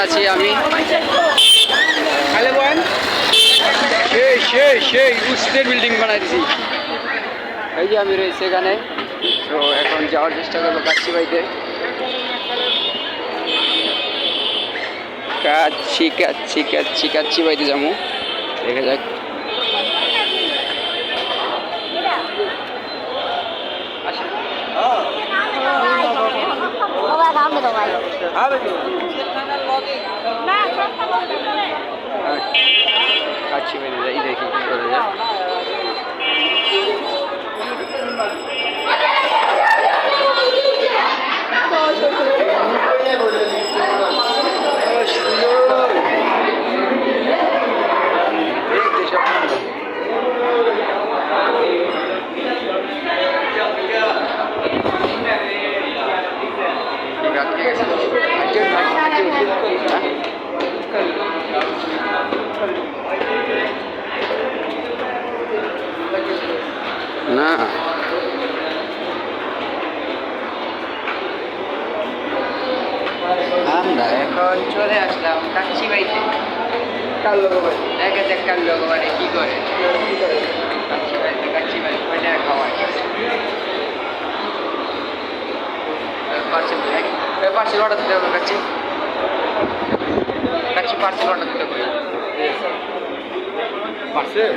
আছি আমি খালে বয়ান সেই উস্তের বিল্ডিং বানাইছি। এই যে আমি রয়েছি এখানে। তো এখন যাওয়ার চেষ্টা করবো কাচ্চি বাড়িতে। কাচ্চি বাড়িতে যাবো, দেখা যাক। কাচ্চি বাড়িতে যাই, দেখি কি করা যায়। না আমরা এখন চলে আসলাম কাচ্চি বাড়িতে। দেখা যাক কার লোক মানে কি করে কাচ্চি বাড়ি কয়টা খাওয়ায়। পার্সেল অর্ডার দিতে হবে। কাচ্চি পার্সেল অর্ডার দিতে হবে। পার্সেল